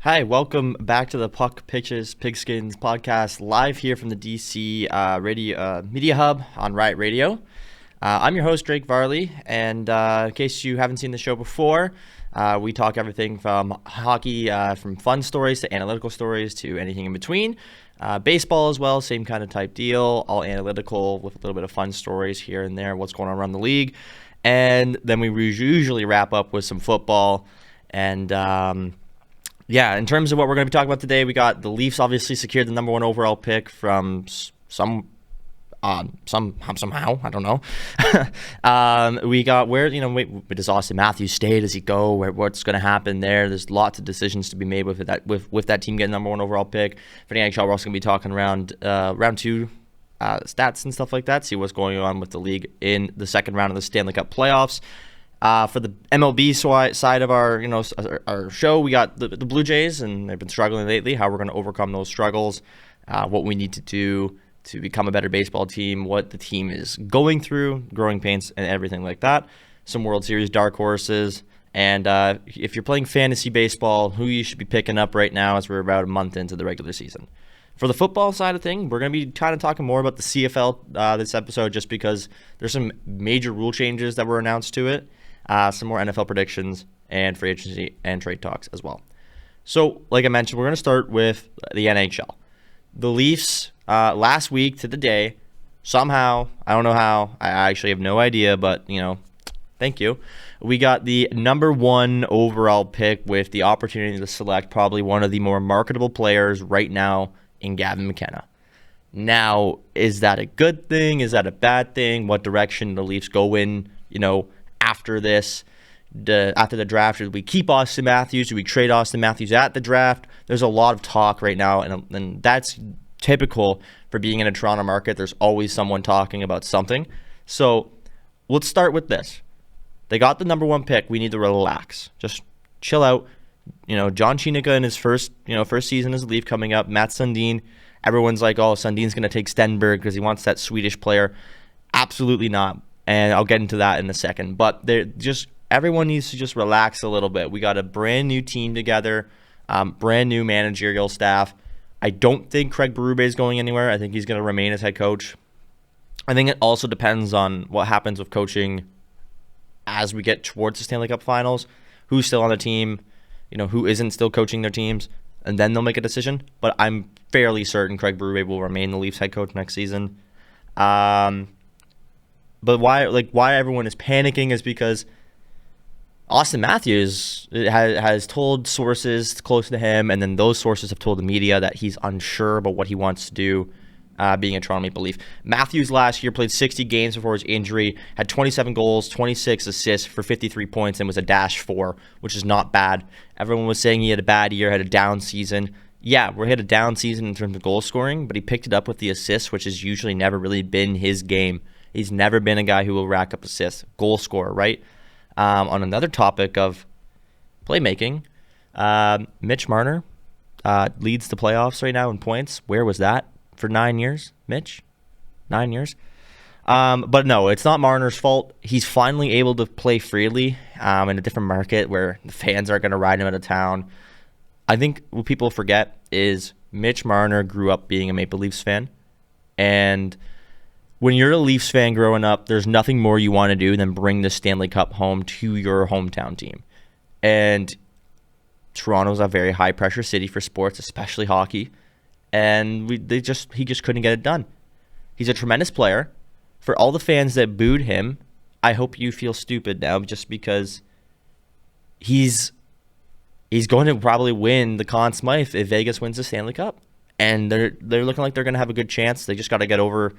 Hi, welcome back to the Puck Pitches Pigskins podcast, live here from the DC radio media hub on Riot Radio. I'm your host, Drake Varley, and in case you haven't seen the show before, we talk everything from hockey, from fun stories to analytical stories to anything in between. Baseball as well, same kind of type deal, all analytical with a little bit of fun stories here and there, what's going on around the league. And then we usually wrap up with some football. And in terms of what we're going to be talking about today, we got the Leafs obviously secured the number one overall pick from somehow, I don't know. We got where does Austin Matthews stay? Does he go? What's going to happen there? There's lots of decisions to be made with that team getting number one overall pick. For the NHL, we're also going to be talking around round two stats and stuff like that. See what's going on with the league in the second round of the Stanley Cup playoffs. For the MLB side of our show, we got the Blue Jays, and they've been struggling lately. How we're going to overcome those struggles, what we need to do to become a better baseball team, what the team is going through, growing pains, and everything like that. Some World Series dark horses, and if you're playing fantasy baseball, who you should be picking up right now as we're about a month into the regular season. For the football side of things, we're going to be kind of talking more about the CFL this episode, just because there's some major rule changes that were announced to it. Some more NFL predictions and free agency and trade talks as well. So, like I mentioned, we're going to start with the NHL. The Leafs, last week to the day, somehow, I don't know how, I actually have no idea, but, thank you. We got the number one overall pick with the opportunity to select probably one of the more marketable players right now in Gavin McKenna. Now, is that a good thing? Is that a bad thing? What direction the Leafs go in, after this, after the draft? Should we keep Austin Matthews? Should we trade Austin Matthews at the draft? There's a lot of talk right now, and that's typical for being in a Toronto market. There's always someone talking about something. So let's start with this. They got the number one pick. We need to relax. Just chill out. John Chinica in his first season as a Leaf coming up. Matt Sundin. Everyone's like, oh, Sundin's going to take Stenberg because he wants that Swedish player. Absolutely not. And I'll get into that in a second. But everyone needs to just relax a little bit. We got a brand new team together, brand new managerial staff. I don't think Craig Berube is going anywhere. I think he's going to remain as head coach. I think it also depends on what happens with coaching as we get towards the Stanley Cup Finals. Who's still on the team, who isn't still coaching their teams, and then they'll make a decision. But I'm fairly certain Craig Berube will remain the Leafs head coach next season. But why everyone is panicking is because Austin Matthews has told sources close to him, and then those sources have told the media that he's unsure about what he wants to do being a Toronto Maple Leaf. Matthews last year played 60 games before his injury, had 27 goals, 26 assists for 53 points, and was a -4, which is not bad. Everyone was saying he had a bad year, had a down season. Yeah, we had a down season in terms of goal scoring, but he picked it up with the assists, which has usually never really been his game. He's never been a guy who will rack up assists, goal scorer, right? On another topic of playmaking, Mitch Marner leads the playoffs right now in points. Where was that for 9 years, Mitch? 9 years? But no, it's not Marner's fault. He's finally able to play freely in a different market where the fans aren't going to ride him out of town. I think what people forget is Mitch Marner grew up being a Maple Leafs fan, and when you're a Leafs fan growing up, there's nothing more you want to do than bring the Stanley Cup home to your hometown team. And Toronto's a very high-pressure city for sports, especially hockey. And he just couldn't get it done. He's a tremendous player. For all the fans that booed him, I hope you feel stupid now, just because he's going to probably win the Conn Smythe if Vegas wins the Stanley Cup. And they're looking like they're going to have a good chance. They just got to get over,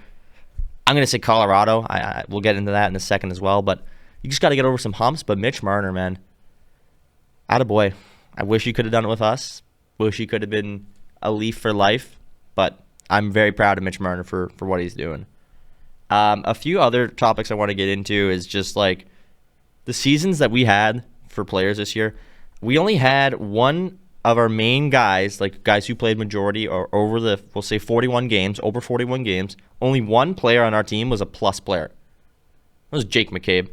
I'm going to say Colorado. We'll get into that in a second as well. But you just got to get over some humps. But Mitch Marner, man, attaboy. I wish he could have done it with us. Wish he could have been a Leaf for life. But I'm very proud of Mitch Marner for what he's doing. A few other topics I want to get into is just like the seasons that we had for players this year. We only had one of our main guys, like guys who played majority or over the, we'll say 41 games, over 41 games. Only one player on our team was a plus player. It was Jake McCabe.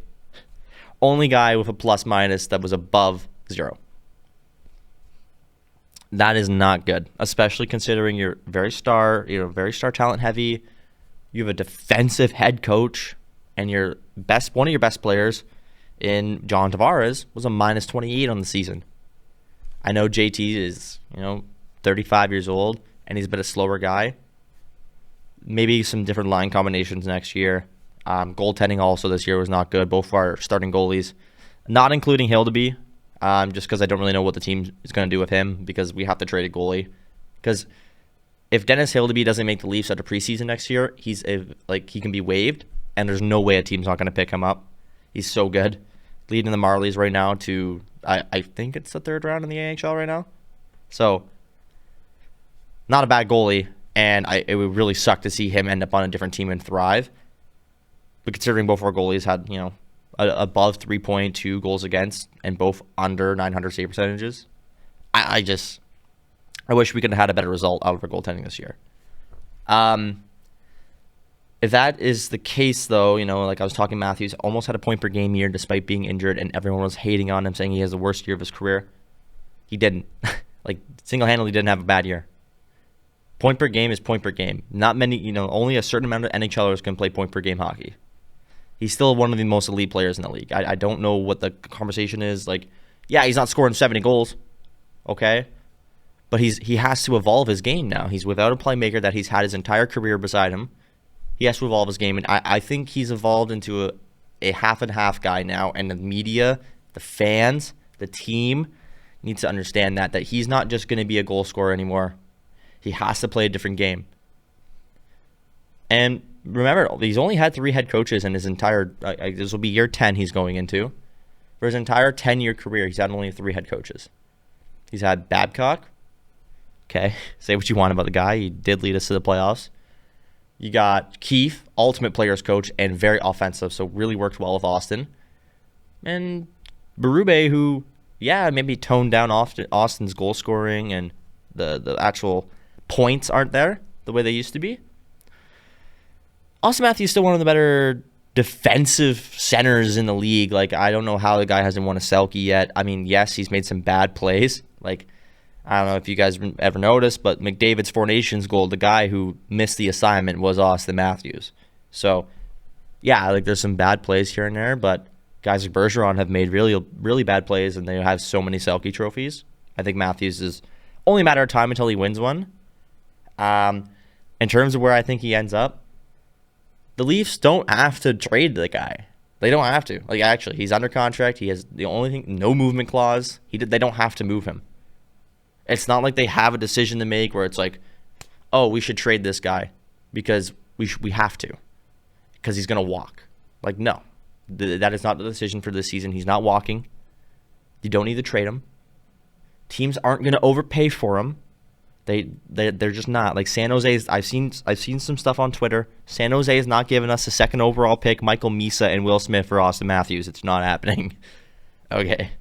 Only guy with a plus minus that was above 0. That is not good, especially considering very star talent heavy. You have a defensive head coach, and one of your best players in John Tavares was a minus 28 on the season. I know JT is 35 years old, and he's a bit a slower guy. Maybe some different line combinations next year. Goaltending also this year was not good. Both of our starting goalies, not including Hildeby, just because I don't really know what the team is going to do with him because we have to trade a goalie. Because if Dennis Hildeby doesn't make the Leafs at a preseason next year, he can be waived, and there's no way a team's not going to pick him up. He's so good. Leading the Marlies right now to, I think it's the third round in the AHL right now. So, not a bad goalie, and it would really suck to see him end up on a different team and thrive. But considering both of our goalies had, above 3.2 goals against and both under 900 save percentages, I wish we could have had a better result out of our goaltending this year. If that is the case, though, like I was talking, Matthews almost had a point per game year despite being injured, and everyone was hating on him, saying he has the worst year of his career. He didn't. Single-handedly didn't have a bad year. Point per game is point per game. Not many, only a certain amount of NHLers can play point per game hockey. He's still one of the most elite players in the league. I don't know what the conversation is. He's not scoring 70 goals. Okay? But he has to evolve his game now. He's without a playmaker that he's had his entire career beside him. He has to evolve his game, and I think he's evolved into a half and half guy now, and the media, the fans, the team needs to understand that he's not just going to be a goal scorer anymore. He has to play a different game. And remember, he's only had 3 head coaches in his entire, this will be year 10 he's going into. For his entire 10-year career, he's had only 3 head coaches. He's had Babcock. Okay, say what you want about the guy. He did lead us to the playoffs. You got Keefe, ultimate players coach, and very offensive, so really worked well with Austin. And Berube, who, maybe toned down Austin's goal scoring, and the actual points aren't there the way they used to be. Austin Matthews is still one of the better defensive centers in the league. I don't know how the guy hasn't won a Selke yet. I mean, yes, he's made some bad plays. I don't know if you guys ever noticed, but McDavid's Four Nations goal, the guy who missed the assignment was Austin Matthews. So, there's some bad plays here and there, but guys like Bergeron have made really, really bad plays, and they have so many Selke trophies. I think Matthews is only a matter of time until he wins one. In terms of where I think he ends up, the Leafs don't have to trade the guy. They don't have to. Actually, he's under contract. He has the only thing, no movement clause. They don't have to move him. It's not like they have a decision to make where it's we should trade this guy because we have to because he's going to walk. No. That is not the decision for this season. He's not walking. You don't need to trade him. Teams aren't going to overpay for him. They're just not. San Jose, I've seen some stuff on Twitter. San Jose is not giving us a second overall pick, Michael Misa and Will Smith for Austin Matthews. It's not happening. Okay.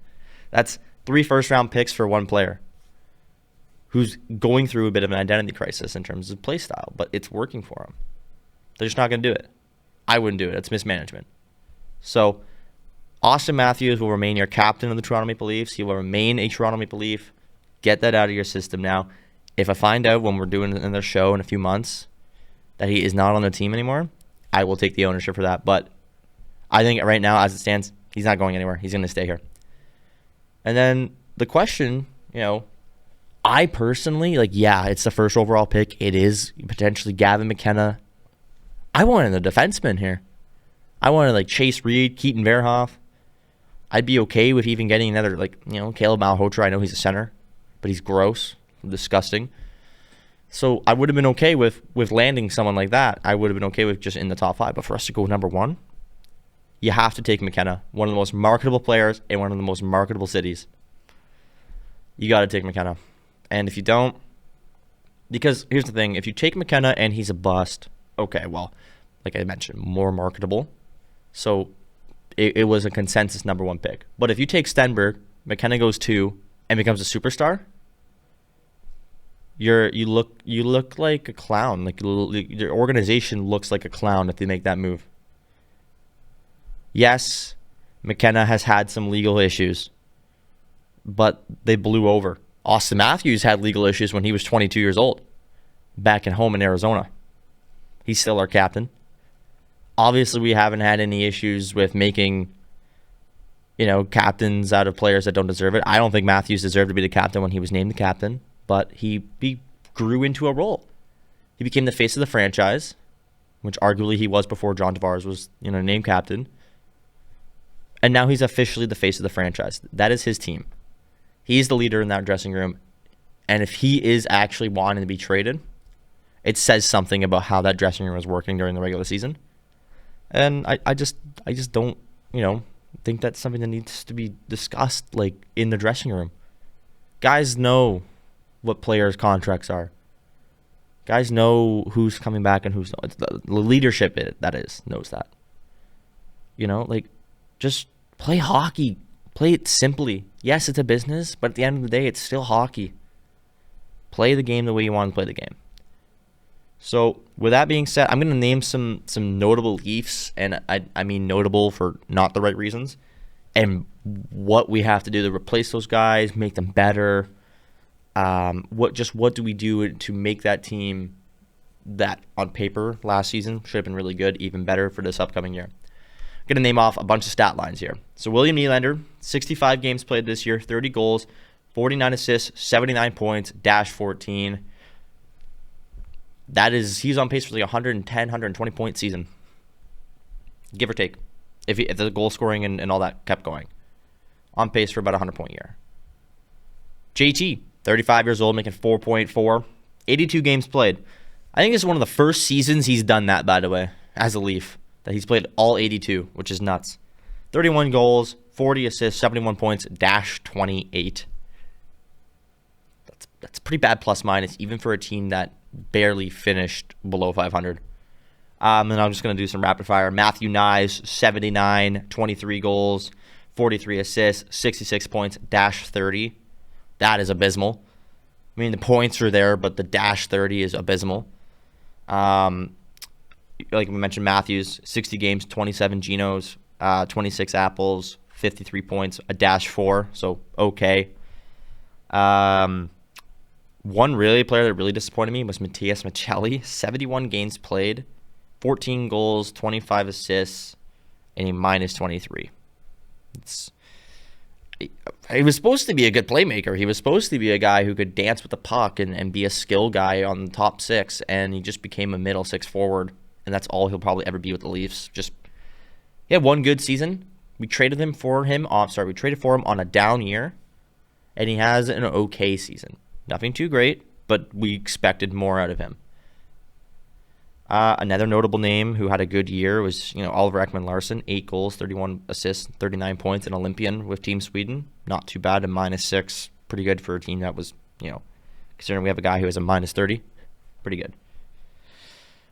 That's 3 first-round picks for one player who's going through a bit of an identity crisis in terms of play style, but it's working for him. They're just not going to do it. I wouldn't do it. It's mismanagement. So, Austin Matthews will remain your captain of the Toronto Maple Leafs. He will remain a Toronto Maple Leaf. Get that out of your system now. If I find out when we're doing another show in a few months that he is not on the team anymore, I will take the ownership for that. But I think right now, as it stands, he's not going anywhere. He's going to stay here. And then the question, I personally, it's the first overall pick. It is potentially Gavin McKenna. I wanted a defenseman here. I wanted Chase Reed, Keaton Verhoff. I'd be okay with even getting another, Caleb Malhotra. I know he's a center, but he's gross, disgusting. So I would have been okay with landing someone like that. I would have been okay with just in the top 5. But for us to go number 1, you have to take McKenna, one of the most marketable players in one of the most marketable cities. You got to take McKenna. And if you don't, because here's the thing, if you take McKenna and he's a bust, okay, well, like I mentioned, more marketable. So it was a consensus number 1 pick. But if you take Stenberg, McKenna goes 2, and becomes a superstar, you look like a clown. Your organization looks like a clown if they make that move. Yes, McKenna has had some legal issues, but they blew over. Austin Matthews had legal issues when he was 22 years old back at home in Arizona. He's still our captain. Obviously, we haven't had any issues with making, captains out of players that don't deserve it. I don't think Matthews deserved to be the captain when he was named the captain, but he grew into a role. He became the face of the franchise, which arguably he was before John Tavares was, named captain. And now he's officially the face of the franchise. That is his team. He's the leader in that dressing room. And if he is actually wanting to be traded, it says something about how that dressing room was working during the regular season. And I just don't, think that's something that needs to be discussed in the dressing room. Guys know what players' contracts are. Guys know who's coming back and who's not. The leadership, knows that. Just play hockey. Play it simply. Yes, it's a business, but at the end of the day, it's still hockey. Play the game the way you want to play the game. So, with that being said, I'm going to name some notable Leafs, and I mean notable for not the right reasons, and what we have to do to replace those guys, make them better. What do we do to make that team that on paper last season should have been really good, even better for this upcoming year? I'm going to name off a bunch of stat lines here. So William Nylander, 65 games played this year, 30 goals, 49 assists, 79 points, -14. He's on pace for 110, 120 point season, give or take, if the goal scoring and all that kept going. On pace for about 100 point year. JT, 35 years old, making 4.4, 82 games played. I think this is one of the first seasons he's done that, by the way, as a Leaf, that he's played all 82, which is nuts. 31 goals, 40 assists, 71 points, -28. That's pretty bad plus minus, even for a team that barely finished below 500. And I'm just going to do some rapid fire. Matthew Knies, 79, 23 goals, 43 assists, 66 points, -30. That is abysmal. I mean, the points are there, but the -30 is abysmal. Like we mentioned, Matthews, 60 games, 27 Genos, 26 apples, 53 points, a -4, so okay. One player that really disappointed me was Matias Maccelli, 71 games played, 14 goals, 25 assists, and a -23. He was supposed to be a good playmaker. He was supposed to be a guy who could dance with the puck and be a skill guy on the top six, and he just became a middle six forward, and that's all he'll probably ever be with the Leafs. He had one good season. We traded for him on a down year, and he has an okay season. Nothing too great, but we expected more out of him. Another notable name who had a good year was, Oliver Ekman-Larsson, 8 goals, 31 assists, 39 points, an Olympian with Team Sweden. Not too bad, a -6. Pretty good for a team that was, considering we have a guy who has a -30. Pretty good.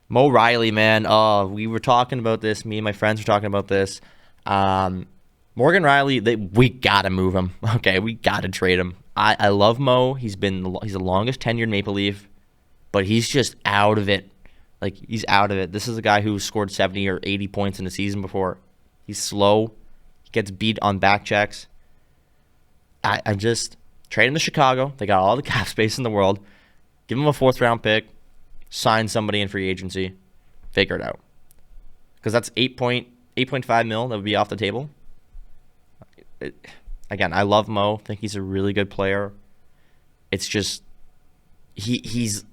Mo Riley, man. We were talking about this. Me and my friends were talking about this. Morgan Riley, we got to move him. Okay, we got to trade him. I love Mo. He's the longest tenured Maple Leaf, but he's just out of it. He's out of it. This is a guy who scored 70 or 80 points in the season before. He's slow. He gets beat on back checks. I just trade him to Chicago. They got all the cap space in the world. Give him a 4th-round pick. Sign somebody in free agency. Figure it out. Because that's 8.5 mil that would be off the table. Again, I love Mo. I think he's a really good player. It's just he's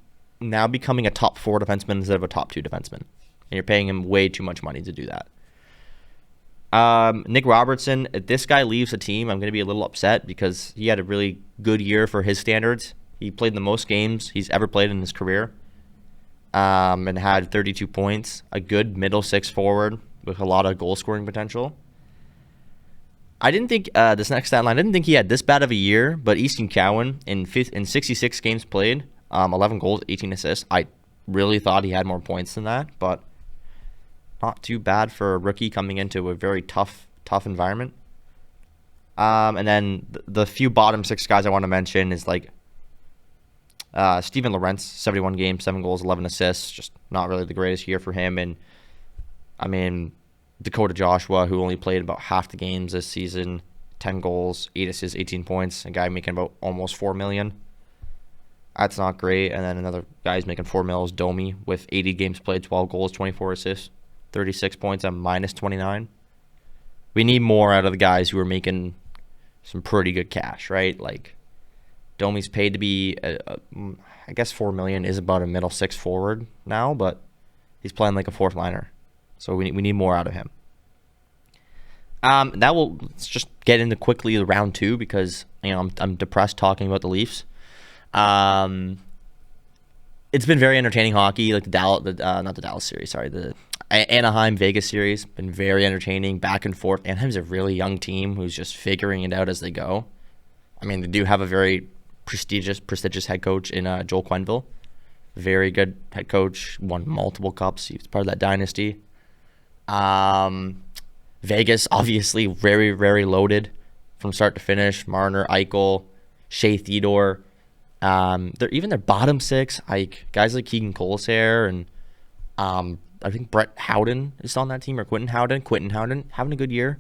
now becoming a top 4 defenseman instead of a top 2 defenseman. And you're paying him way too much money to do that. Nick Robertson, if this guy leaves the team, I'm going to be a little upset because he had a really good year for his standards. He played the most games he's ever played in his career, and had 32 points. A good middle six forward with a lot of goal scoring potential. I didn't think this next stat line, I didn't think he had this bad of a year, but Easton Cowan in 66 games played, 11 goals, 18 assists. I really thought he had more points than that, but not too bad for a rookie coming into a very tough environment. And then the few bottom 6 guys I want to mention is Steven Lorentz, 71 games, 7 goals, 11 assists. Just not really the greatest year for him. And I mean, Dakota Joshua, who only played about half the games this season, 10 goals, 8 assists, 18 points. A guy making about almost $4 million. That's not great. And then another guy's making $4 million, Domi, with 80 games played, 12 goals, 24 assists, 36 points at minus 29. We need more out of the guys who are making some pretty good cash, right? Like, Domi's paid to be, I guess $4 million is about a middle six forward now, but he's playing like a fourth liner. So we need more out of him. Let's just get into quickly the round 2 because I'm depressed talking about the Leafs. It's been very entertaining hockey, like the Anaheim Vegas series been very entertaining, back and forth. Anaheim's a really young team who's just figuring it out as they go. I mean, they do have a very prestigious head coach in Joel Quenneville. Very good head coach, won multiple cups. He was part of that dynasty. Vegas, obviously, very, very loaded from start to finish. Marner, Eichel, Shea Theodore. Their bottom six, like guys like Keegan Colesare and I think Brett Howden is on that team, or Quentin Howden having a good year.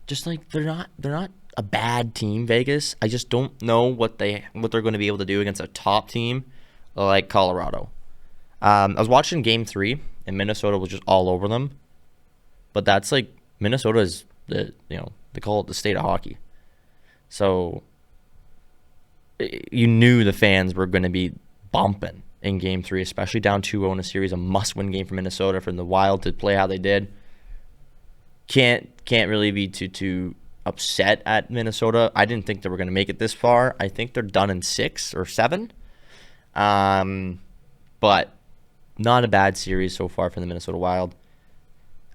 Just like they're not a bad team, Vegas. I just don't know what they're going to be able to do against a top team like Colorado. I was watching Game 3, and Minnesota was just all over them. But that's like Minnesota is they call it the state of hockey. So you knew the fans were going to be bumping in Game 3, especially down 2-0 in a series, a must-win game for Minnesota, for the Wild to play how they did. Can't really be too upset at Minnesota. I didn't think they were going to make it this far. I think they're done in 6 or 7. But not a bad series so far for the Minnesota Wild.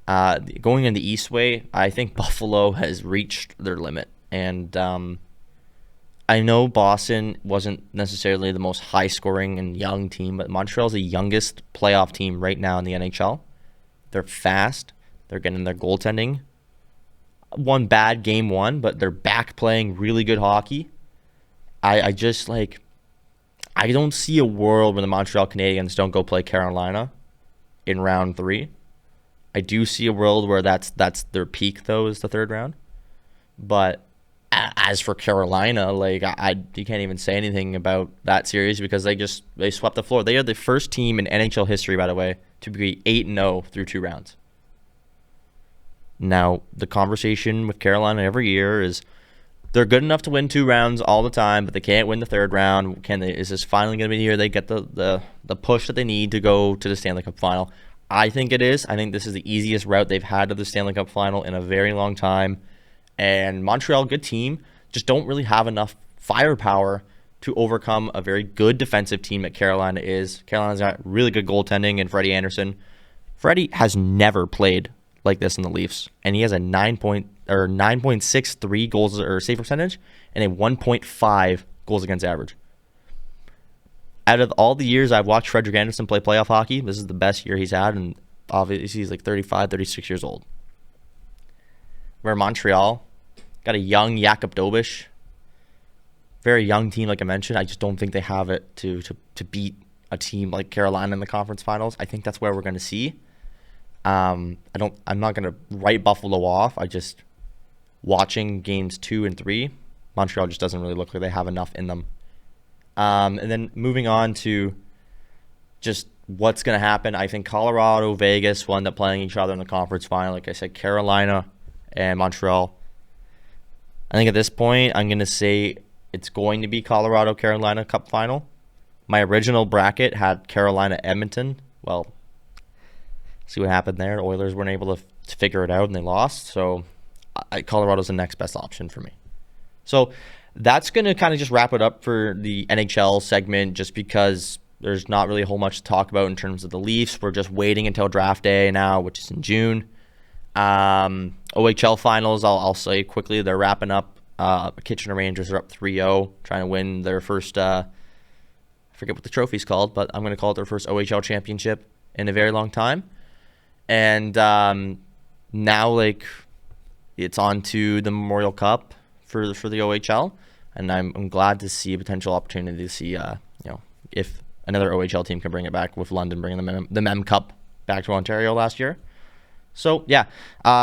Going in the East way, I think Buffalo has reached their limit. And I know Boston wasn't necessarily the most high-scoring and young team, but Montreal's the youngest playoff team right now in the NHL. They're fast. They're getting their goaltending. One bad game 1, but they're back playing really good hockey. I don't see a world where the Montreal Canadiens don't go play Carolina in round 3. I do see a world where that's their peak, though, is the third round. But as for Carolina, you can't even say anything about that series because they swept the floor. They are the first team in NHL history, by the way, to be 8-0 through 2 rounds. Now, the conversation with Carolina every year is they're good enough to win 2 rounds all the time, but they can't win the third round. Is this finally going to be the year they get the push that they need to go to the Stanley Cup final? I think it is. I think this is the easiest route they've had to the Stanley Cup final in a very long time. And Montreal, good team, just don't really have enough firepower to overcome a very good defensive team that Carolina is. Carolina's got really good goaltending and Freddie Anderson. Freddie has never played like this in the Leafs, and he has a 9.63 goals or save percentage and a 1.5 goals against average. Out of all the years I've watched Frederik Andersen play playoff hockey, this is the best year he's had, and obviously he's like 35, 36 years old. Where Montreal got a young Jakub Dobeš, very young team, like I mentioned. I just don't think they have it to beat a team like Carolina in the conference finals. I think that's where we're going to see. I'm not going to write Buffalo off. Watching games 2 and 3, Montreal just doesn't really look like they have enough in them. And then moving on to just what's going to happen. I think Colorado, Vegas will end up playing each other in the conference final. Like I said, Carolina and Montreal. I think at this point, I'm going to say it's going to be Colorado-Carolina Cup final. My original bracket had Carolina-Edmonton. Well, see what happened there. The Oilers weren't able to figure it out, and they lost. So Colorado's the next best option for me. So that's going to kind of just wrap it up for the NHL segment, just because there's not really a whole much to talk about in terms of the Leafs. We're just waiting until draft day now, which is in June. OHL finals, I'll say quickly, they're wrapping up. Kitchener Rangers are up 3-0, trying to win their first, I forget what the trophy's called, but I'm going to call it their first OHL championship in a very long time. And now, it's on to the Memorial Cup for the OHL, and I'm glad to see a potential opportunity to see, if another OHL team can bring it back, with London bringing the Mem Cup back to Ontario last year. So yeah,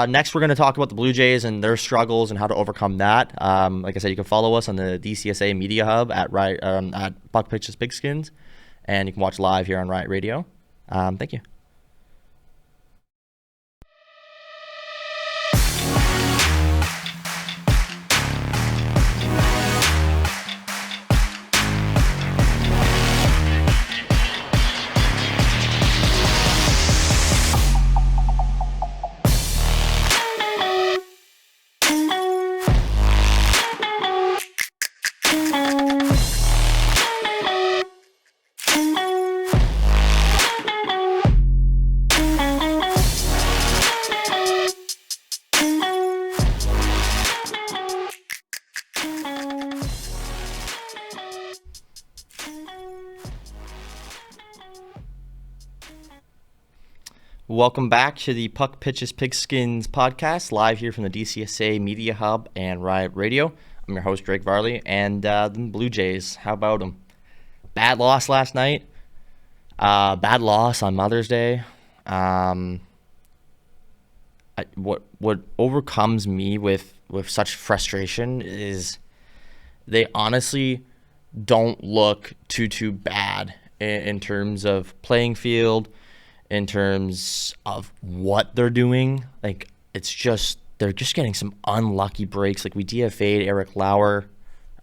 next we're going to talk about the Blue Jays and their struggles and how to overcome that. Like I said, you can follow us on the DCSA Media Hub at Puck Pitches Pigskins, and you can watch live here on Riot Radio. Thank you. Welcome back to the Puck Pitches Pigskins podcast, live here from the DCSA Media Hub and Riot Radio. I'm your host, Drake Varley, and the Blue Jays, how about them? Bad loss last night. Bad loss on Mother's Day. What overcomes me with such frustration is they honestly don't look too bad in terms of playing field, in terms of what they're doing. Like, it's just, they're just getting some unlucky breaks. Like, we DFA'd Eric Lauer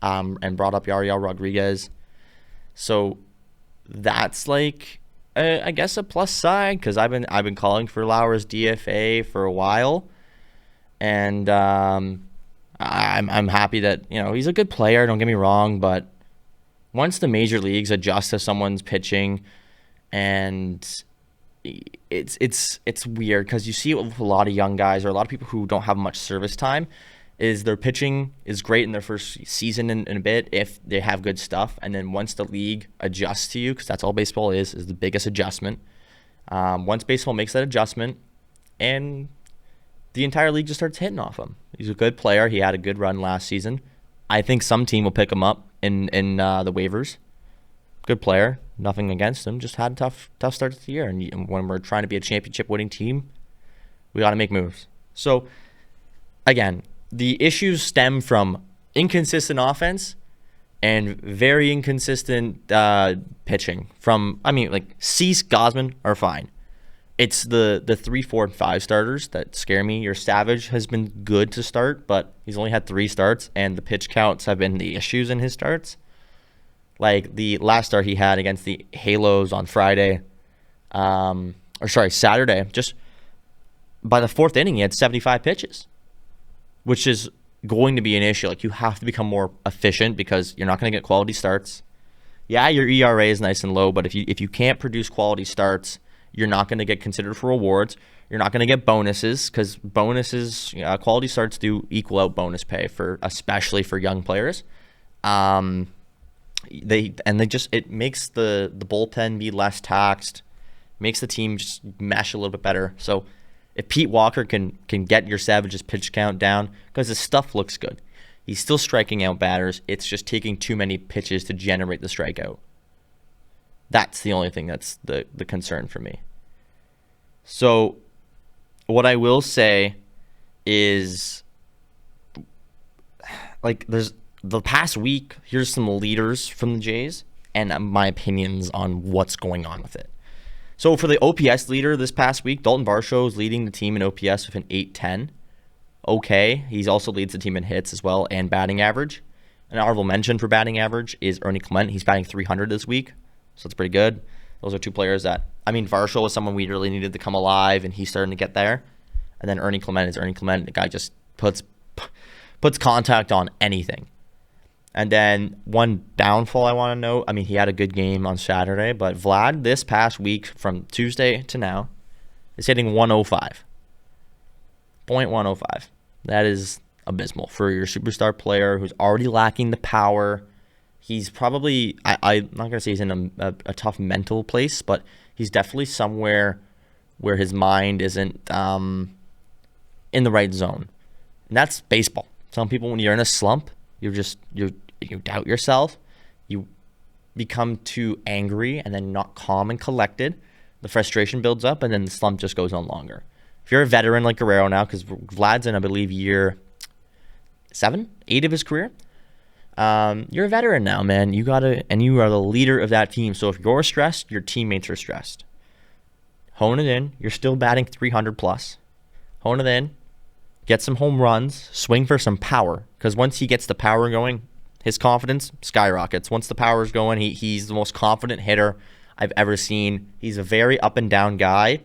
and brought up Yariel Rodriguez. So that's like, I guess, a plus side, because I've been calling for Lauer's DFA for a while. And I'm happy that, he's a good player, don't get me wrong, but once the major leagues adjust to someone's pitching, and it's weird, because you see it with a lot of young guys or a lot of people who don't have much service time, is their pitching is great in their first season in a bit if they have good stuff, and then once the league adjusts to you, because that's all baseball is the biggest adjustment. Once baseball makes that adjustment, and the entire league just starts hitting off him. He's a good player. He had a good run last season. I think some team will pick him up in the waivers. Good player, nothing against him, just had a tough start to the year. And when we're trying to be a championship winning team, we got to make moves. So again, the issues stem from inconsistent offense and very inconsistent pitching. Cease, Gosman are fine. It's the 3, 4, and 5 starters that scare me. Your Savage has been good to start, but he's only had 3 starts, and the pitch counts have been the issues in his starts. Like the last start he had against the Halos on Saturday, just by the 4th inning, he had 75 pitches, which is going to be an issue. Like, you have to become more efficient because you're not going to get quality starts. Yeah, your ERA is nice and low, but if you can't produce quality starts, you're not going to get considered for awards. You're not going to get bonuses, because quality starts do equal out bonus pay especially for young players. It makes the bullpen be less taxed, makes the team just mesh a little bit better. So if Pete Walker can get your Savage's pitch count down, because his stuff looks good, he's still striking out batters. It's just taking too many pitches to generate the strikeout. That's the only thing that's the concern for me. So what I will say is, there's the past week, here's some leaders from the Jays and my opinions on what's going on with it. So for the OPS leader this past week, Dalton Varsho is leading the team in OPS with an 810. Okay, he also leads the team in hits as well and batting average. An honorable mention for batting average is Ernie Clement. He's batting 300 this week, so that's pretty good. Those are 2 players Varsho was someone we really needed to come alive, and he's starting to get there. And then Ernie Clement is Ernie Clement. The guy just puts contact on anything. And then one downfall I want to note, he had a good game on Saturday, but Vlad this past week from Tuesday to now is hitting 105. .105. That is abysmal for your superstar player who's already lacking the power. He's probably, I'm not going to say he's in a tough mental place, but he's definitely somewhere where his mind isn't in the right zone. And that's baseball. Some people, when you're in a slump, you doubt yourself. You become too angry and then not calm and collected. The frustration builds up, and then the slump just goes on longer. if you're a veteran like Guerrero now, because Vlad's in, I believe, year 7, 8 of his career. You're a veteran now, man. You are the leader of that team. So if you're stressed, your teammates are stressed. Hone it in. You're still batting 300 plus. Hone it in. Get some home runs. Swing for some power. Because once he gets the power going, his confidence skyrockets. Once the power is going, he's the most confident hitter I've ever seen. He's a very up and down guy.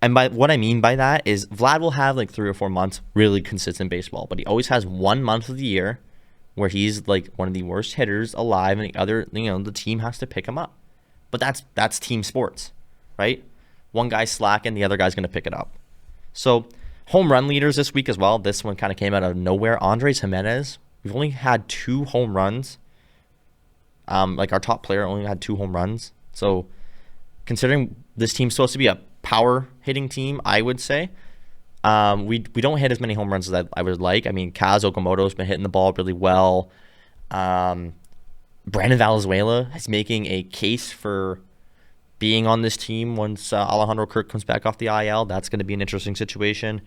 And by what I mean by that is Vlad will have like 3 or 4 months really consistent baseball, but he always has 1 month of the year where he's like one of the worst hitters alive, and the other, the team has to pick him up. But that's team sports, right? One guy's slacking, the other guy's going to pick it up. So home run leaders this week as well. This one kind of came out of nowhere. Andres Jimenez. We've only had 2 home runs. Like our top player only had 2 home runs. So considering this team's supposed to be a power hitting team, I would say we don't hit as many home runs as I would like. I mean, Kaz Okamoto's been hitting the ball really well. Brandon Valenzuela is making a case for being on this team once Alejandro Kirk comes back off the IL. That's going to be an interesting situation.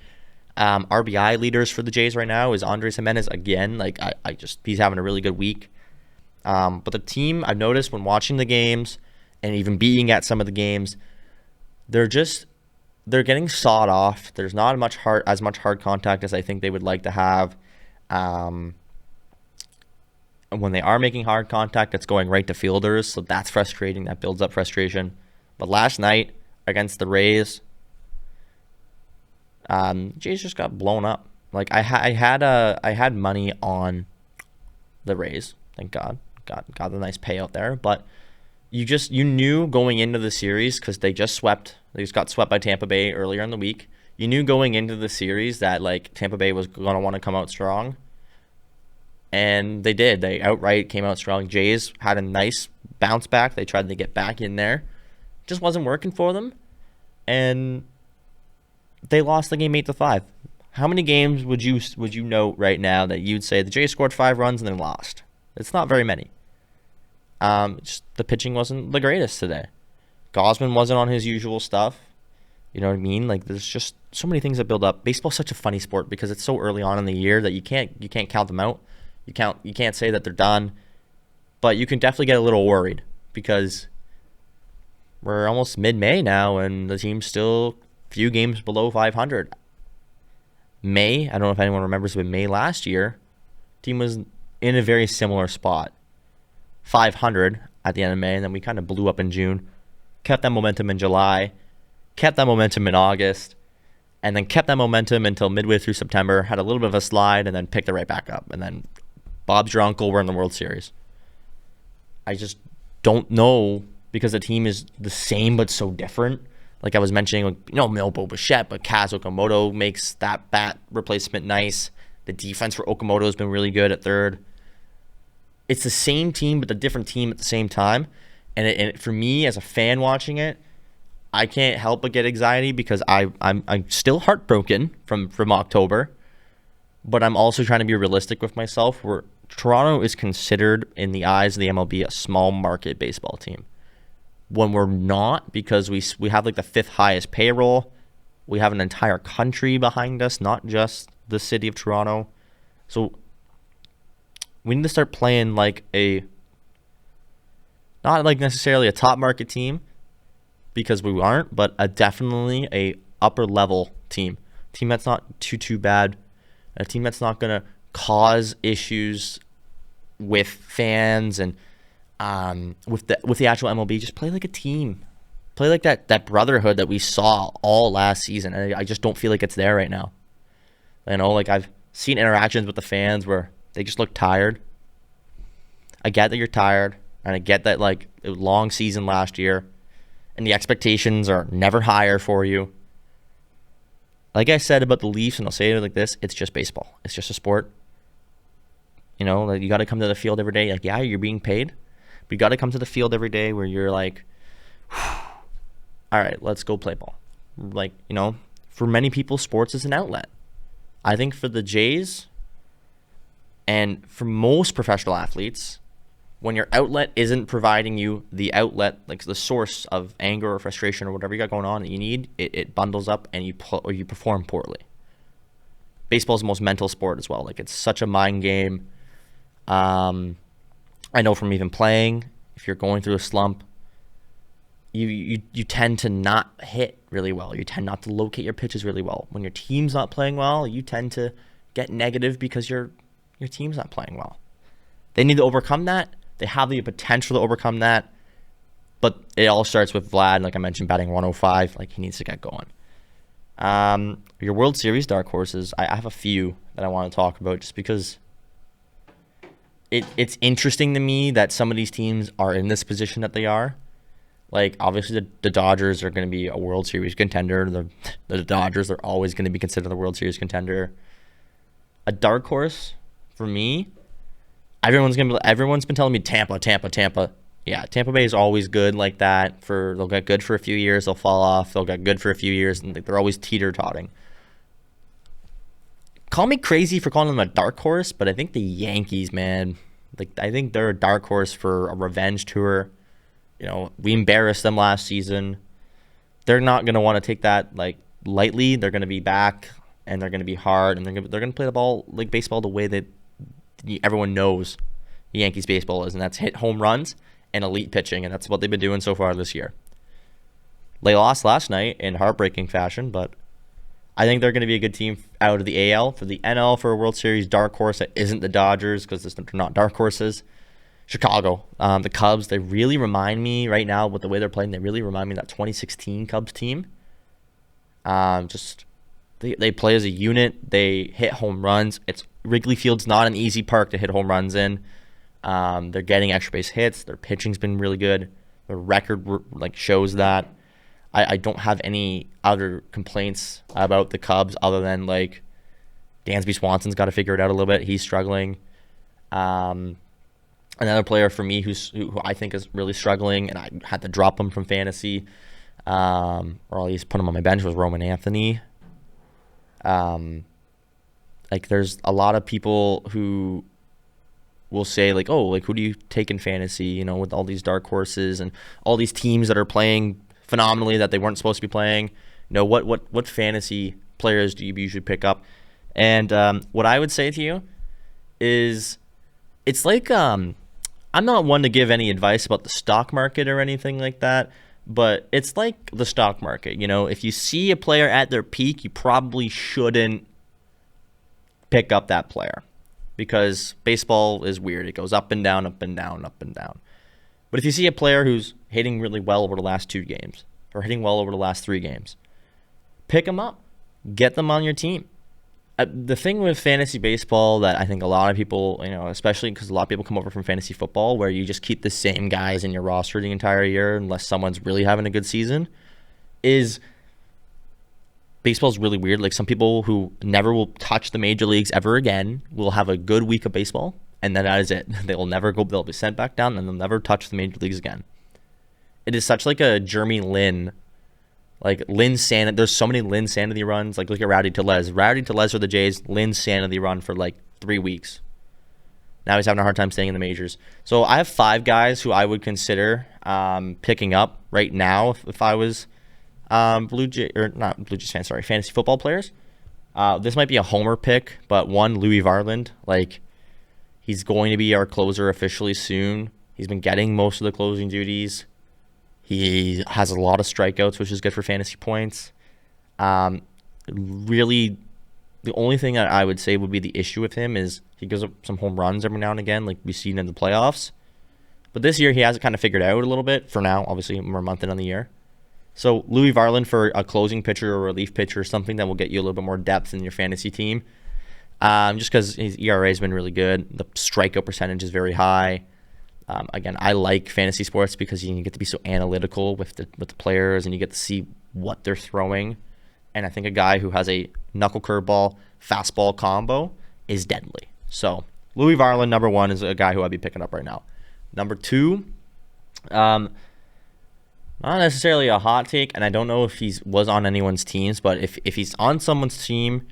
RBI leaders for the Jays right now is Andres Jimenez again. Like he's having a really good week. But the team, I've noticed when watching the games and even being at some of the games, they're getting sawed off. There's not as much hard contact as I think they would like to have. When they are making hard contact, it's going right to fielders, so that's frustrating. That builds up frustration. But last night against the Rays, Jays just got blown up. Like I had money on the Rays. Thank God, got a nice payout there, but. You knew going into the series, because they just got swept by Tampa Bay earlier in the week. You knew going into the series that like Tampa Bay was going to want to come out strong. And they did. They outright came out strong. Jays had a nice bounce back. They tried to get back in there. Just wasn't working for them. And they lost the game 8-5. How many games would you note right now that you'd say the Jays scored 5 runs and then lost? It's not very many. Just the pitching wasn't the greatest today. Gosman wasn't on his usual stuff. You know what I mean? Like there's just so many things that build up. Baseball's such a funny sport because it's so early on in the year that you can't count them out. You can't say that they're done, but you can definitely get a little worried because we're almost mid-May now and the team's still a few games below 500. May, I don't know if anyone remembers, but May last year, team was in a very similar spot. 500 at the end of May, and then we kind of blew up in June, kept that momentum in July, kept that momentum in August, and then kept that momentum until midway through September, had a little bit of a slide, and then picked it right back up. And then Bob's your uncle, we're in the World Series. I just don't know, because the team is the same but so different. Like I was mentioning, Melbo Bichette, but Kaz Okamoto makes that bat replacement nice. The defense for Okamoto has been really good at third. It's the same team, but a different team at the same time. And for me, as a fan watching it, I can't help but get anxiety because I'm still heartbroken from October. But I'm also trying to be realistic with myself. Where Toronto is considered, in the eyes of the MLB, a small market baseball team. When we're not, because we have like the 5th highest payroll. We have an entire country behind us, not just the city of Toronto. So we need to start playing like not like necessarily a top market team, because we aren't, but definitely a upper level team. Team that's not too bad. A team that's not going to cause issues with fans and with the actual MLB. Just play like a team. Play like that brotherhood that we saw all last season. And I just don't feel like it's there right now. Like I've seen interactions with the fans where they just look tired. I get that you're tired, and I get that like it was a long season last year, and the expectations are never higher for you. Like I said about the Leafs, and I'll say it like this, it's just baseball. It's just a sport. Like you got to come to the field every day. Like, yeah, you're being paid, but you got to come to the field every day where you're like, all right, let's go play ball. Like, for many people, sports is an outlet. I think for the Jays and for most professional athletes, When your outlet isn't providing you the outlet, like the source of anger or frustration or whatever you got going on that you need, it bundles up and you perform poorly. Baseball is the most mental sport as well. Like, it's such a mind game. I know from even playing, if you're going through a slump, you tend to not hit really well. You tend not to locate your pitches really well. When your team's not playing well, you tend to get negative because your team's not playing well. They need to overcome that. They have the potential to overcome that. But it all starts with Vlad, like I mentioned, batting 105. Like, he needs to get going. Your World Series dark horses, I have a few that I want to talk about just because it's interesting to me that some of these teams are in this position that they are. Like, obviously, the Dodgers are going to be a World Series contender. The Dodgers are always going to be considered a World Series contender. A dark horse, for me, everyone's been telling me Tampa. Yeah, Tampa Bay is always good like that. They'll get good for a few years, they'll fall off. They'll get good for a few years, and they're always teeter-totting. Call me crazy for calling them a dark horse, but I think the Yankees, man, like, I think they're a dark horse for a revenge tour. You know, we embarrassed them last season. They're not going to want to take that like lightly. They're going to be back, and they're going to be hard, and they're going to play the ball like baseball the way that everyone knows the Yankees baseball is, and that's hit home runs and elite pitching, and that's what they've been doing so far this year. They lost last night in heartbreaking fashion, but I think they're going to be a good team out of the AL. For the NL, for a World Series dark horse that isn't the Dodgers, because they're not dark horses. Chicago, the Cubs, they really remind me right now with the way they're playing. They really remind me of that 2016 Cubs team. They play as a unit. They hit home runs. Wrigley Field's not an easy park to hit home runs in. They're getting extra base hits. Their pitching's been really good. Their record shows that. I don't have any other complaints about the Cubs other than like Dansby Swanson's got to figure it out a little bit. He's struggling. Another player for me who I think is really struggling, and I had to drop him from fantasy, or at least put him on my bench, was Roman Anthony. There's a lot of people who will say like, oh, like, who do you take in fantasy? You know, with all these dark horses and all these teams that are playing phenomenally that they weren't supposed to be playing. You know, what fantasy players do you usually pick up? And what I would say to you is, it's like I'm not one to give any advice about the stock market or anything like that, but it's like the stock market. You know, if you see a player at their peak, you probably shouldn't pick up that player, because baseball is weird. It goes up and down, up and down, up and down. But if you see a player who's hitting really well over the last 2 games or hitting well over the last 3 games, pick them up. Get them on your team. The thing with fantasy baseball that I think a lot of people, you know, especially because a lot of people come over from fantasy football, where you just keep the same guys in your roster the entire year unless someone's really having a good season, is baseball's really weird. Like, some people who never will touch the major leagues ever again will have a good week of baseball, and then that is it. They'll never go. They'll be sent back down, and they'll never touch the major leagues again. It is such like a Jeremy Lin. Like, Lynn Sanity, there's so many Lynn Sanity runs. Like, look at Rowdy Tellez. Rowdy Tellez for the Jays, Lynn Sanity run for like 3 weeks. Now he's having a hard time staying in the majors. So I have 5 guys who I would consider picking up right now if I was fantasy football players. This might be a homer pick, but one, Louis Varland. Like, he's going to be our closer officially soon. He's been getting most of the closing duties. He has a lot of strikeouts, which is good for fantasy points. Really, the only thing that I would say would be the issue with him is he gives up some home runs every now and again, like we've seen in the playoffs. But this year, he has it kind of figured out a little bit for now. Obviously, we're a month in on the year. So Louis Varland for a closing pitcher or relief pitcher, something that will get you a little bit more depth in your fantasy team. Just because his ERA has been really good. The strikeout percentage is very high. Again, I like fantasy sports because you get to be so analytical with the players, and you get to see what they're throwing. And I think a guy who has a knuckle curveball, fastball combo is deadly. So Louis Varland, number 1, is a guy who I'd be picking up right now. Number 2, not necessarily a hot take, and I don't know if he was on anyone's teams, but if he's on someone's team,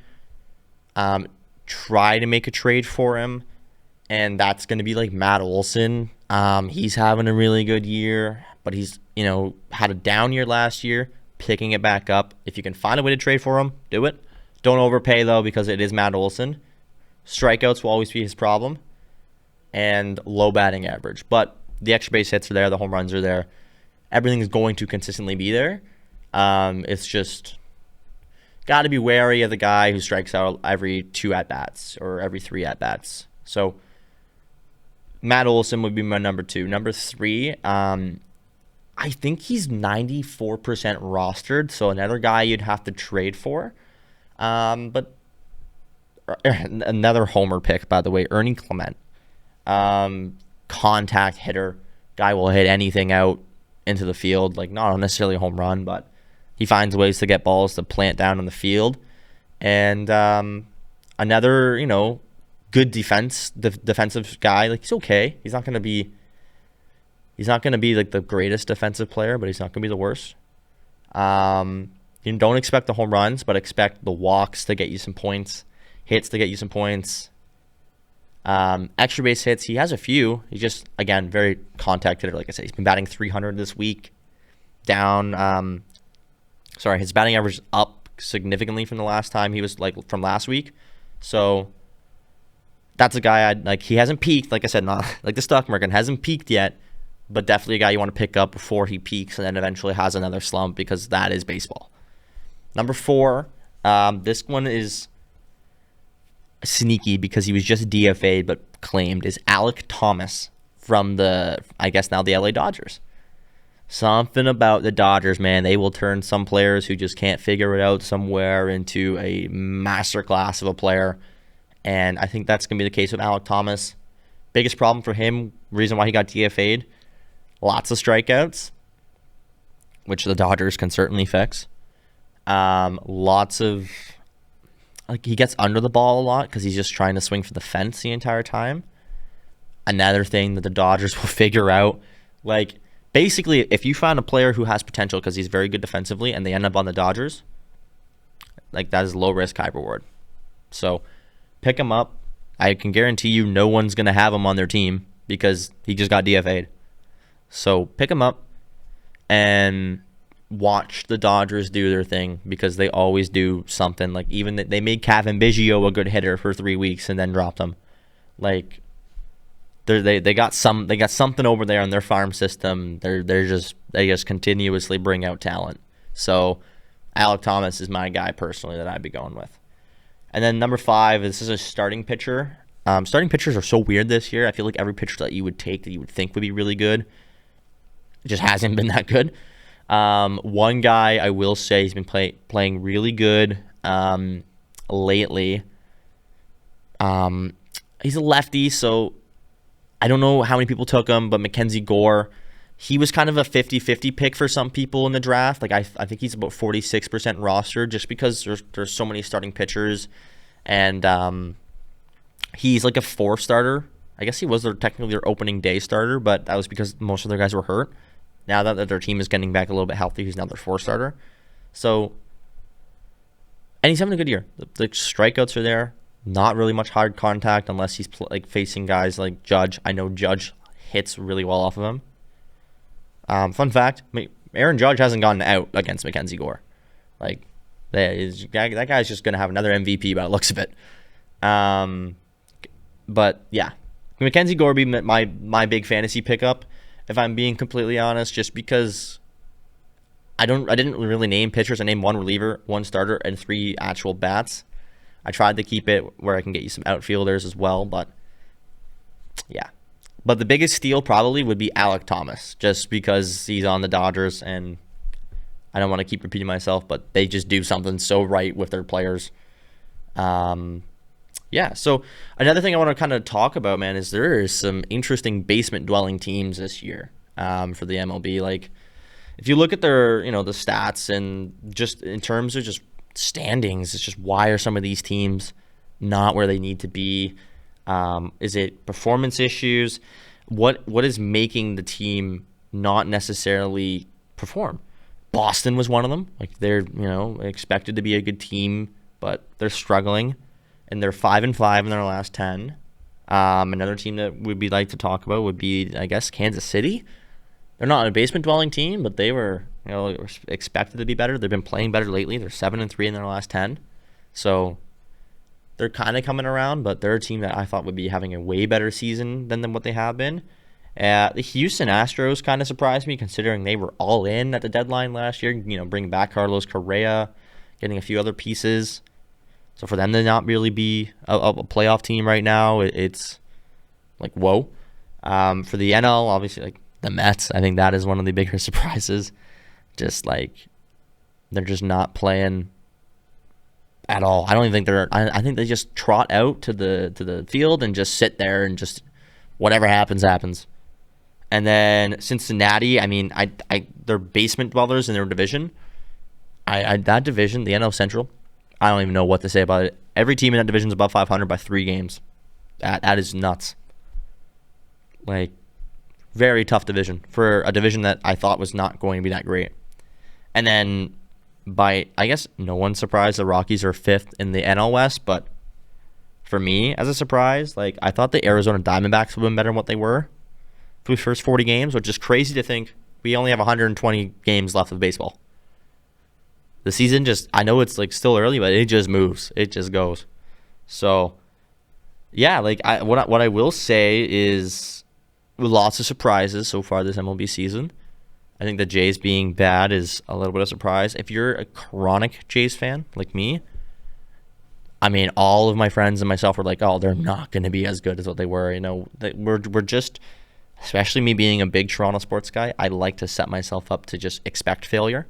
try to make a trade for him. And that's going to be like Matt Olson. He's having a really good year, but he's, had a down year last year, picking it back up. If you can find a way to trade for him, do it. Don't overpay, though, because it is Matt Olson. Strikeouts will always be his problem, and low batting average. But the extra base hits are there, the home runs are there. Everything is going to consistently be there. It's just got to be wary of the guy who strikes out every 2 at-bats or every 3 at-bats. So Matt Olson would be my number 2. Number 3, I think he's 94% rostered, so another guy you'd have to trade for. But another homer pick, by the way, Ernie Clement. Contact hitter. Guy will hit anything out into the field. Like, not necessarily a home run, but he finds ways to get balls to plant down on the field. And another, good defensive guy. Like, he's okay. He's not going to be like the greatest defensive player, but he's not going to be the worst. You don't expect the home runs, but expect the walks to get you some points, hits to get you some points. Extra base hits, he has a few. He's just, again, very contact hitter. Like I said, he's been batting 300 this week. His batting average is up significantly from the last time he was, from last week. So that's a guy I'd like. He hasn't peaked, like I said, not like the stock market hasn't peaked yet, but definitely a guy you want to pick up before he peaks and then eventually has another slump, because that is baseball. Number 4, this one is sneaky because he was just DFA'd but claimed, is Alek Thomas from the LA Dodgers. Something about the Dodgers, man. They will turn some players who just can't figure it out somewhere into a masterclass of a player. And I think that's going to be the case with Alek Thomas. Biggest problem for him, reason why he got DFA'd, lots of strikeouts, which the Dodgers can certainly fix. Lots of, he gets under the ball a lot because he's just trying to swing for the fence the entire time. Another thing that the Dodgers will figure out, basically, if you find a player who has potential because he's very good defensively and they end up on the Dodgers, that is low risk, high reward. So pick him up. I can guarantee you no one's going to have him on their team because he just got DFA'd. So pick him up and watch the Dodgers do their thing, because they always do something. Even they made Kevin Biggio a good hitter for 3 weeks and then dropped him. They got something over there in their farm system. They just continuously bring out talent. So Alek Thomas is my guy personally that I'd be going with. And then number 5, this is a starting pitcher. Starting pitchers are so weird this year. I feel like every pitcher that you would take that you would think would be really good just hasn't been that good. One guy I will say he's been playing really good lately. He's a lefty, so I don't know how many people took him, but Mackenzie Gore, he was kind of a 50-50 pick for some people in the draft. I think he's about 46% rostered just because there's so many starting pitchers, and he's like a 4 starter. I guess he was technically their opening day starter, but that was because most of their guys were hurt. Now that their team is getting back a little bit healthy, he's now their 4 starter. So, and he's having a good year. The strikeouts are there. Not really much hard contact unless he's facing guys like Judge. I know Judge hits really well off of him. Fun fact, Aaron Judge hasn't gotten out against Mackenzie Gore. That guy's just going to have another MVP by the looks of it. But yeah, Mackenzie Gore would be my big fantasy pickup, if I'm being completely honest, just because I didn't really name pitchers. I named 1 reliever, 1 starter, and 3 actual bats. I tried to keep it where I can get you some outfielders as well, but yeah. But the biggest steal probably would be Alek Thomas, just because he's on the Dodgers, and I don't want to keep repeating myself, but they just do something so right with their players. Yeah, so another thing I want to kind of talk about, man, is there is some interesting basement-dwelling teams this year for the MLB. If you look at their, the stats, and just in terms of just standings, it's just, why are some of these teams not where they need to be? Is it performance issues? What is making the team not necessarily perform? Boston was one of them. They're expected to be a good team, but they're struggling, and they're 5-5 in their last 10. Another team that would be like to talk about would be, I guess, Kansas City. They're not a basement dwelling team, but they were, expected to be better. They've been playing better lately. They're 7-3 in their last 10, so they're kind of coming around. But they're a team that I thought would be having a way better season than what they have been. The Houston Astros kind of surprised me, considering they were all in at the deadline last year. Bringing back Carlos Correa, getting a few other pieces. So for them to not really be a playoff team right now, it's like, whoa. For the NL, obviously, like the Mets, I think that is one of the bigger surprises. Just like they're just not playing at all. I don't even think they're. I think they just trot out to the field and just sit there and just whatever happens. And then Cincinnati, I mean, they're basement dwellers in their division. That division, the NL Central, I don't even know what to say about it. Every team in that division is above 500 by 3 games. That is nuts. Like, very tough division for a division that I thought was not going to be that great. And then, I guess no one's surprised the Rockies are 5th in the NL West, but for me, as a surprise, like I thought the Arizona Diamondbacks would have been better than what they were for the first 40 games, which is crazy to think. We only have 120 games left of baseball. The season I know it's like still early, but it just moves. It just goes. So, yeah, like what I will say is lots of surprises so far this MLB season. I think the Jays being bad is a little bit of a surprise. If you're a chronic Jays fan like me, I mean, all of my friends and myself were like, oh, they're not going to be as good as what they were. We're just, especially me being a big Toronto sports guy, I like to set myself up to just expect failure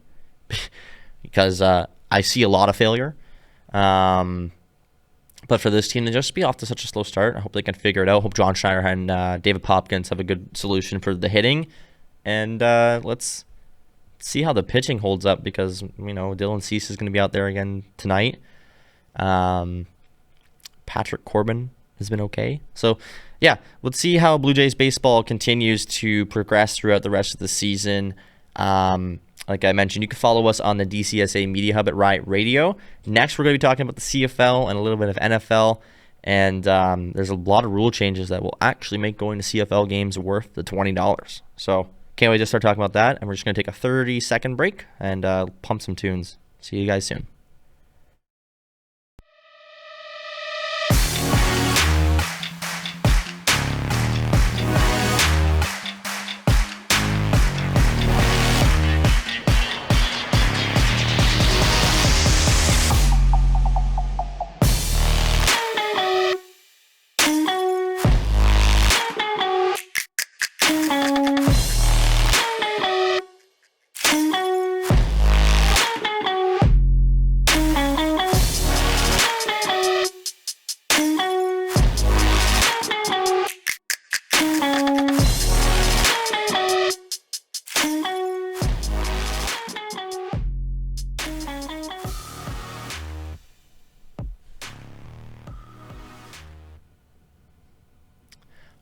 because I see a lot of failure. But for this team to just be off to such a slow start, I hope they can figure it out. I hope John Schneider and David Popkins have a good solution for the hitting. And let's see how the pitching holds up because, Dylan Cease is going to be out there again tonight. Patrick Corbin has been okay. So, yeah, let's see how Blue Jays baseball continues to progress throughout the rest of the season. Like I mentioned, you can follow us on the DCSA Media Hub at Riot Radio. Next, we're going to be talking about the CFL and a little bit of NFL. And there's a lot of rule changes that will actually make going to CFL games worth the $20. So, can't wait to start talking about that. And we're just going to take a 30-second break and pump some tunes. See you guys soon.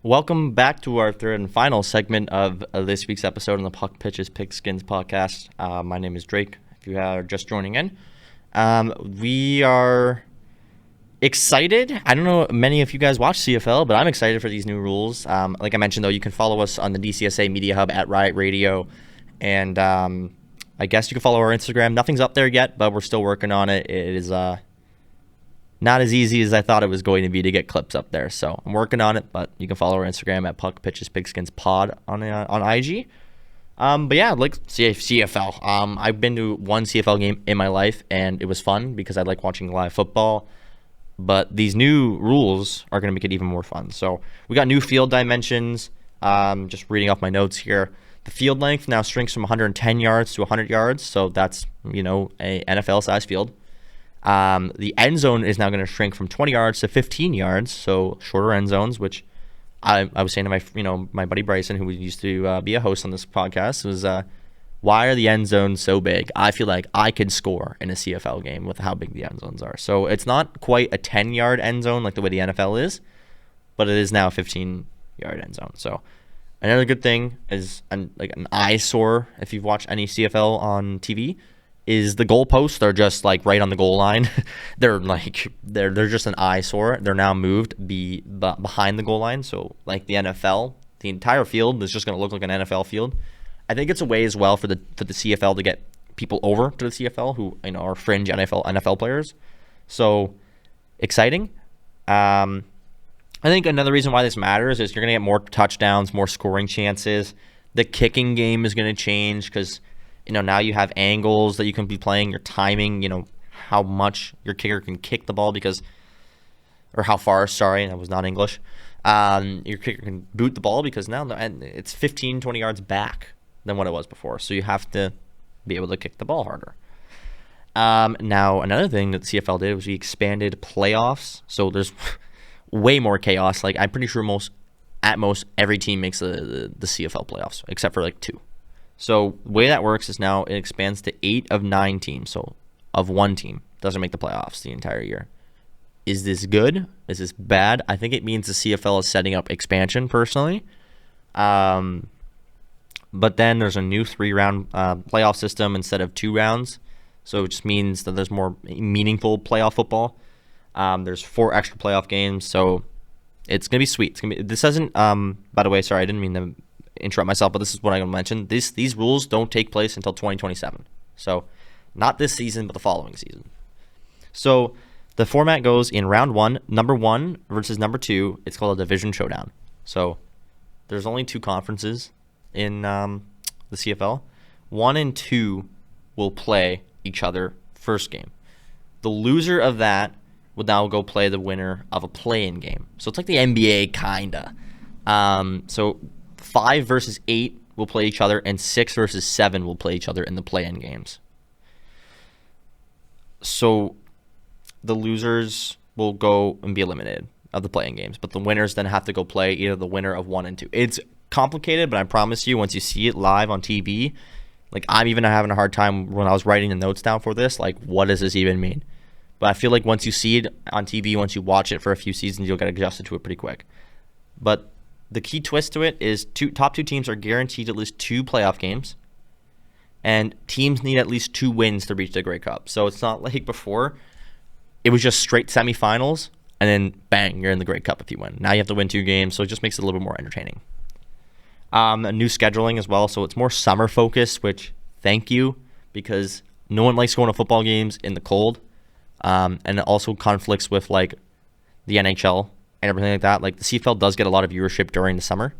Welcome back to our third and final segment of this week's episode on the Puck Pitches Pigskins podcast. My name is Drake, if you are just joining in. We are excited. I don't know many of you guys watch CFL, but I'm excited for these new rules. Like I mentioned, though, you can follow us on the DCSA Media Hub at Riot Radio. And I guess you can follow our Instagram. Nothing's up there yet, but we're still working on it. It is not as easy as I thought it was going to be to get clips up there. So I'm working on it, but you can follow our Instagram at Puck Pitches Pigskins Pod on IG. But yeah, like CFL. I've been to one CFL game in my life, and it was fun because I like watching live football. But these new rules are going to make it even more fun. So we got new field dimensions. Just reading off my notes here. The field length now shrinks from 110 yards to 100 yards. So that's, a NFL-sized field. The end zone is now going to shrink from 20 yards to 15 yards, so shorter end zones, which I was saying to my buddy Bryson, who used to be a host on this podcast, was why are the end zones so big? I feel like I could score in a CFL game with how big the end zones are. So it's not quite a 10-yard end zone like the way the NFL is, but it is now a 15-yard end zone. So another good thing is an eyesore if you've watched any CFL on TV is the goalposts are just like right on the goal line. they're just an eyesore. They're now moved behind the goal line. So like the NFL, the entire field is just going to look like an NFL field. I think it's a way as well for the CFL to get people over to the CFL who are fringe NFL players. So exciting. I think another reason why this matters is you're going to get more touchdowns, more scoring chances. The kicking game is going to change because now you have angles that you can be playing, your timing, how much your kicker can kick the ball or how far, sorry, that was not English. Your kicker can boot the ball because now it's 15, 20 yards back than what it was before. So you have to be able to kick the ball harder. Now, another thing that the CFL did was we expanded playoffs. So there's way more chaos. Like I'm pretty sure at most every team makes the CFL playoffs except for like 2. So the way that works is now it expands to 8 of 9 teams. So of one team doesn't make the playoffs the entire year. Is this good? Is this bad? I think it means the CFL is setting up expansion personally. But then there's a new 3-round playoff system instead of 2 rounds. So it just means that there's more meaningful playoff football. There's 4 extra playoff games. So it's going to be sweet. This doesn't, by the way, sorry, I didn't mean to interrupt myself, but this is what I'm going to mention. These rules don't take place until 2027. So not this season, but the following season. So the format goes in round 1, number 1 versus number 2. It's called a division showdown. So there's only 2 conferences in the CFL. 1 and 2 will play each other first game. The loser of that will now go play the winner of a play-in game. So it's like the NBA, kinda. So 5 versus 8 will play each other, and 6 versus 7 will play each other in the play-in games. So the losers will go and be eliminated of the play-in games, but the winners then have to go play either the winner of 1 and 2. It's complicated, but I promise you, once you see it live on TV, like I'm even having a hard time when I was writing the notes down for this, like what does this even mean? But I feel like once you see it on TV, once you watch it for a few seasons, you'll get adjusted to it pretty quick. But the key twist to it is top 2 teams are guaranteed at least 2 playoff games, and teams need at least 2 wins to reach the Grey Cup. So it's not like before, it was just straight semifinals, and then bang, you're in the Grey Cup if you win. Now you have to win 2 games, so it just makes it a little bit more entertaining. A new scheduling as well, so it's more summer focused, which thank you, because no one likes going to football games in the cold. And it also conflicts with like the NHL and everything like that. Like the CFL does get a lot of viewership during the summer,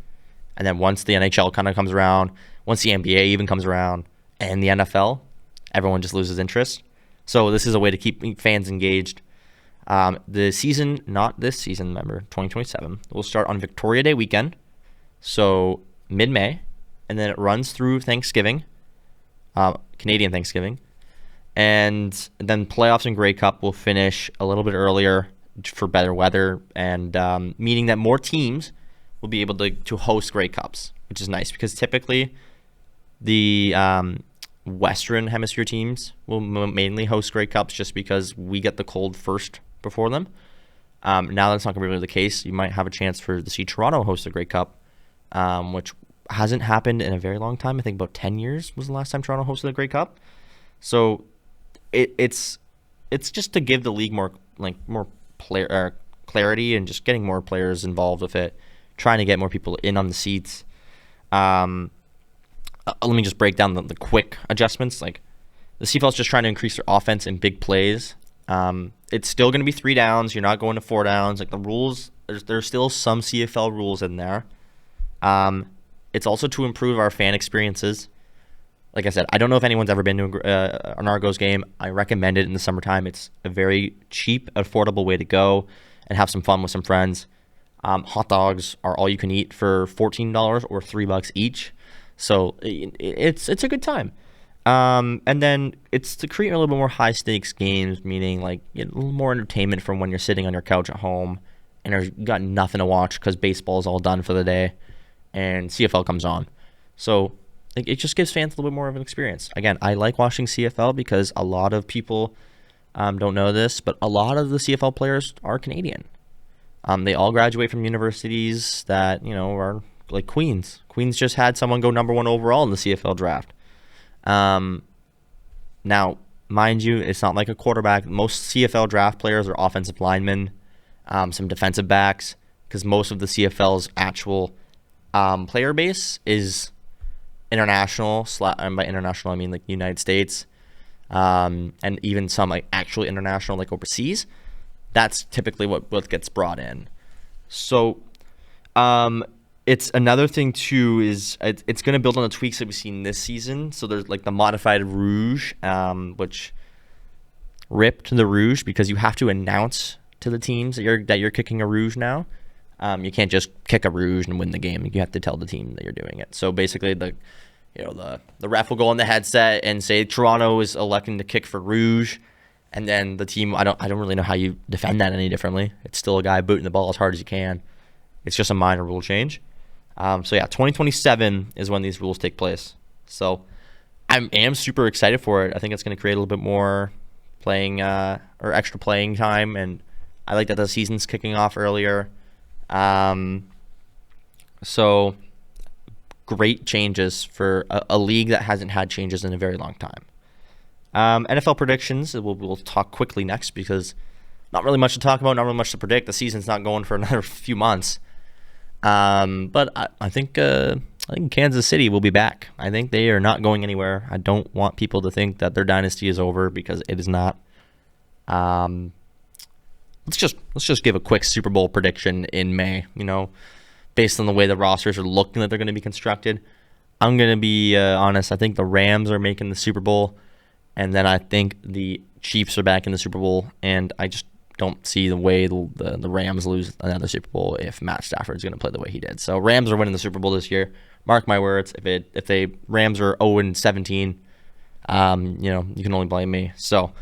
and then once the NHL kind of comes around, once the NBA even comes around, and the NFL, everyone just loses interest. So this is a way to keep fans engaged. The season, not this season, remember, 2027, will start on Victoria Day weekend, so mid-May, and then it runs through Thanksgiving, Canadian Thanksgiving. And then playoffs and Grey Cup will finish a little bit earlier for better weather, and meaning that more teams will be able to host Grey Cups, which is nice because typically the Western Hemisphere teams will mainly host Grey Cups just because we get the cold first before them. Now that's not going to be really the case. You might have a chance to see Toronto host the Grey Cup, which hasn't happened in a very long time. I think about 10 years was the last time Toronto hosted the Grey Cup. So it's just to give the league more player clarity and just getting more players involved with it, trying to get more people in on the seats. Let me just break down the quick adjustments. Like the CFL is just trying to increase their offense in big plays. It's still going to be 3 downs. You're not going to 4 downs. Like the rules, there's still some CFL rules in there. It's also to improve our fan experiences. Like I said, I don't know if anyone's ever been to an Argos game. I recommend it in the summertime. It's a very cheap, affordable way to go and have some fun with some friends. Hot dogs are all you can eat for $14 or $3 each. So it's a good time. And then it's to create a little bit more high stakes games, meaning like a little more entertainment from when you're sitting on your couch at home and you've got nothing to watch because baseball is all done for the day and CFL comes on. So it just gives fans a little bit more of an experience. Again, I like watching CFL because a lot of people don't know this, but a lot of the CFL players are Canadian. They all graduate from universities that, are like Queens. Queens just had someone go number 1 overall in the CFL draft. Now, mind you, it's not like a quarterback. Most CFL draft players are offensive linemen, some defensive backs, because most of the CFL's actual player base is international. And by international, I mean like United States, and even some like actually international, like overseas. That's typically what gets brought in. So, it's another thing too is it's going to build on the tweaks that we've seen this season. So there's like the modified Rouge, which ripped the Rouge because you have to announce to the teams that you're kicking a Rouge now. You can't just kick a Rouge and win the game. You have to tell the team that you're doing it. So basically, the ref will go on the headset and say Toronto is electing to kick for Rouge, and then the team. I don't really know how you defend that any differently. It's still a guy booting the ball as hard as you can. It's just a minor rule change. So yeah, 2027 is when these rules take place. So I am super excited for it. I think it's going to create a little bit more playing or extra playing time, and I like that the season's kicking off earlier. So great changes for a league that hasn't had changes in a very long time. NFL predictions, we'll talk quickly next because not really much to talk about, not really much to predict. The season's not going for another few months. But I think Kansas City will be back. I think they are not going anywhere. I don't want people to think that their dynasty is over because it is not. Let's just give a quick Super Bowl prediction in May. Based on the way the rosters are looking that they're going to be constructed. I'm going to be honest. I think the Rams are making the Super Bowl, and then I think the Chiefs are back in the Super Bowl, and I just don't see the way the Rams lose another Super Bowl if Matt Stafford's going to play the way he did. So Rams are winning the Super Bowl this year. Mark my words. If they Rams are 0-17, you can only blame me. So,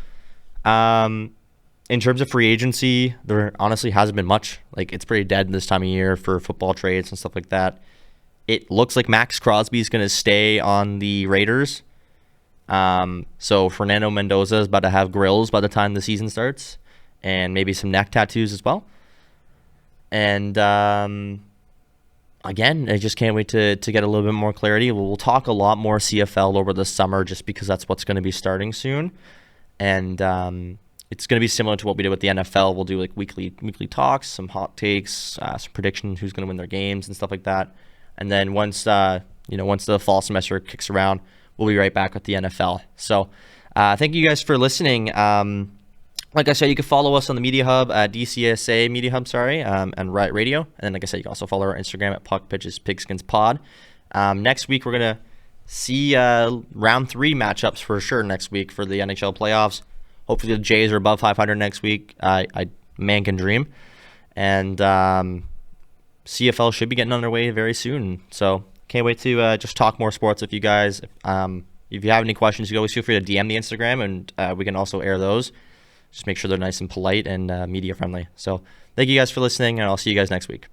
in terms of free agency, there honestly hasn't been much. Like, it's pretty dead this time of year for football trades and stuff like that. It looks like Max Crosby is going to stay on the Raiders. So Fernando Mendoza is about to have grills by the time the season starts, and maybe some neck tattoos as well. And again, I just can't wait to get a little bit more clarity. We'll talk a lot more CFL over the summer just because that's what's going to be starting soon. And it's going to be similar to what we did with the NFL. We'll do like weekly talks, some hot takes, some predictions, who's going to win their games and stuff like that. And then once the fall semester kicks around, we'll be right back with the NFL. So thank you guys for listening. Like I said, you can follow us on the Media Hub, DCSA Media Hub, and Riot Radio. And then, like I said, you can also follow our Instagram at Puck Pitches Pigskins Pod. Next week, we're going to see round 3 matchups for sure next week for the NHL playoffs. Hopefully, the Jays are above 500 next week. Man can dream. And CFL should be getting underway very soon. So, can't wait to just talk more sports with you guys. If you have any questions, you can always feel free to DM the Instagram, and we can also air those. Just make sure they're nice and polite and media friendly. So thank you guys for listening, and I'll see you guys next week.